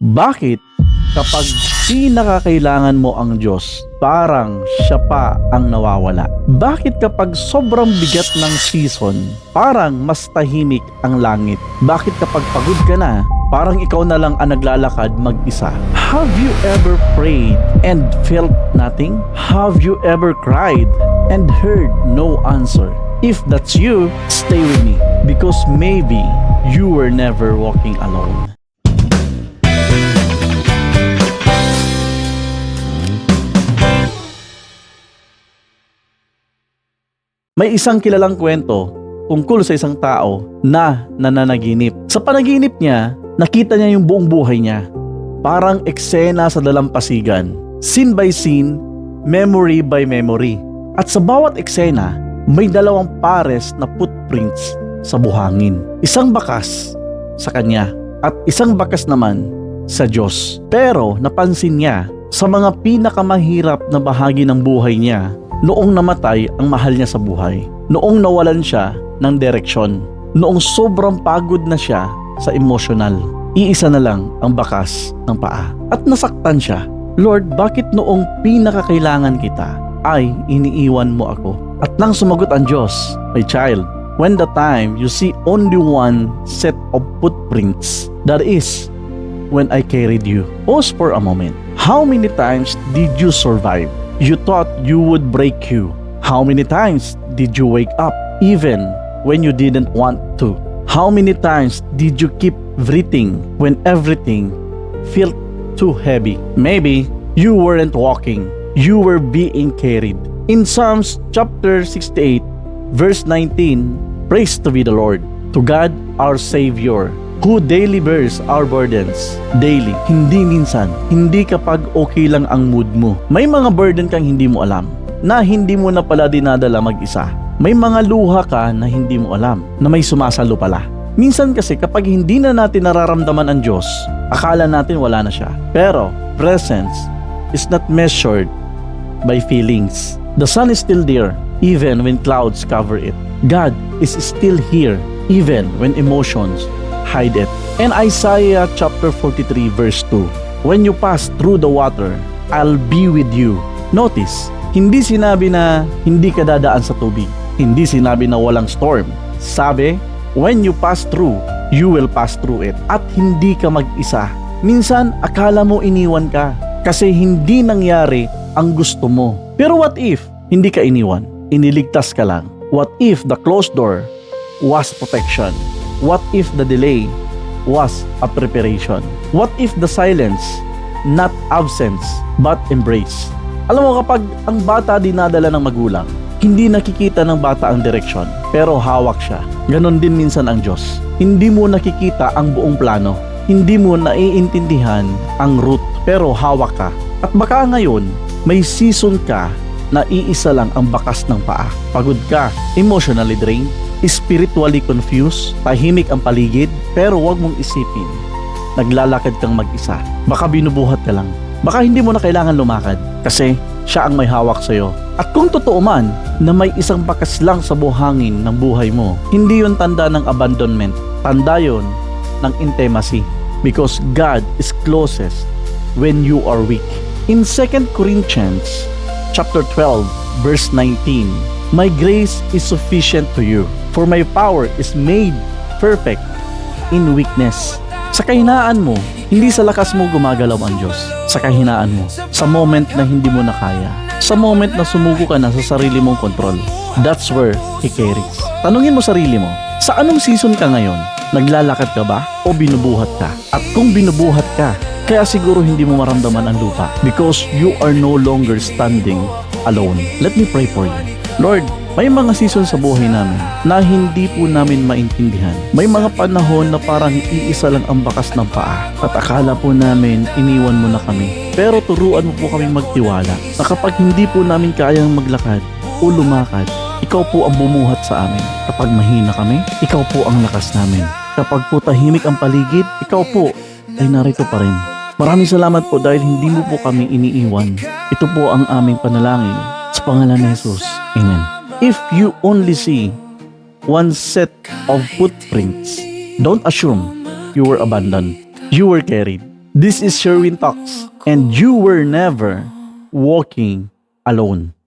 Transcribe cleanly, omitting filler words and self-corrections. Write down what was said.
Bakit kapag pinakakailangan mo ang Diyos, parang siya pa ang nawawala? Bakit kapag sobrang bigat ng season, parang mas tahimik ang langit? Bakit kapag pagod ka na, parang ikaw na lang ang naglalakad mag-isa? Have you ever prayed and felt nothing? Have you ever cried and heard no answer? If that's you, stay with me, because maybe you were never walking alone. May isang kilalang kwento tungkol sa isang tao na nananaginip. Sa panaginip niya, nakita niya yung buong buhay niya. Parang eksena sa dalampasigan. Scene by scene, memory by memory. At sa bawat eksena, may dalawang pares na footprints sa buhangin. Isang bakas sa kanya at isang bakas naman sa Diyos. Pero napansin niya sa mga pinakamahirap na bahagi ng buhay niya, noong namatay ang mahal niya sa buhay, noong nawalan siya ng direksyon, noong sobrang pagod na siya sa emosyonal, iisa na lang ang bakas ng paa. At nasaktan siya. Lord, bakit noong pinakakailangan kita ay iniiwan mo ako? At nang sumagot ang Diyos, my child, when the time you see only one set of footprints, that is when I carried you. Pause for a moment. How many times did you survive? You thought you would break you. How many times did you wake up even when you didn't want to? How many times did you keep breathing when everything felt too heavy? Maybe you weren't walking, you were being carried. In Psalms chapter 68 verse 19, praise to be the Lord, to God our Savior, who daily bears our burdens. Daily, hindi minsan, hindi kapag okay lang ang mood mo. May mga burden kang hindi mo alam, na hindi mo na pala dinadala mag-isa. May mga luha ka na hindi mo alam, na may sumasalo pala. Minsan kasi kapag hindi na natin nararamdaman ang Diyos, akala natin wala na siya. Pero, presence is not measured by feelings. The sun is still there, even when clouds cover it. God is still here, even when emotions hide it. And Isaiah chapter 43 verse 2, when you pass through the water, I'll be with you. Notice, hindi sinabi na hindi ka dadaan sa tubig. Hindi sinabi na walang storm. Sabi, when you pass through, you will pass through it. At hindi ka mag-isa. Minsan, akala mo iniwan ka kasi hindi nangyari ang gusto mo. Pero what if hindi ka iniwan? Iniligtas ka lang. What if the closed door was protection? What if the delay was a preparation? What if the silence, not absence, but embrace? Alam mo, kapag ang bata dinadala ng magulang, hindi nakikita ng bata ang direksyon, pero hawak siya. Ganon din minsan ang Diyos. Hindi mo nakikita ang buong plano. Hindi mo naiintindihan ang route, pero hawak ka. At baka ngayon, may season ka na iisa lang ang bakas ng paa. Pagod ka, emotionally drained, spiritually confused, tahimik ang paligid, pero huwag mong isipin, naglalakad kang mag-isa. Baka binubuhat ka lang. Baka hindi mo na kailangan lumakad kasi siya ang may hawak sa'yo. At kung totoo man na may isang bakas lang sa buhangin ng buhay mo, hindi yun tanda ng abandonment. Tanda yun ng intimacy. Because God is closest when you are weak. In 2 Corinthians chapter 12 verse 19, my grace is sufficient to you, for my power is made perfect in weakness. Sa kahinaan mo, hindi sa lakas mo gumagalaw ang Diyos. Sa kahinaan mo, sa moment na hindi mo na kaya, sa moment na sumuko ka na sa sarili mong kontrol, that's where He carries. Tanungin mo sarili mo, sa anong season ka ngayon? Naglalakad ka ba o binubuhat ka? At kung binubuhat ka, kaya siguro hindi mo maramdaman ang lupa, because you are no longer standing alone. Let me pray for you. Lord, may mga season sa buhay namin na hindi po namin maintindihan. May mga panahon na parang iisa lang ang bakas ng paa at akala po namin iniwan mo na kami. Pero turuan mo po kaming magtiwala na kapag hindi po namin kayang maglakad o lumakad, ikaw po ang bumuhat sa amin. Kapag mahina kami, ikaw po ang lakas namin. Kapag po tahimik ang paligid, ikaw po ay narito pa rin. Maraming salamat po dahil hindi mo po kami iniiwan. Ito po ang aming panalangin sa pangalan ni Jesus. Amen. If you only see one set of footprints, don't assume you were abandoned. You were carried. This is Sherwin Talks, and you were never walking alone.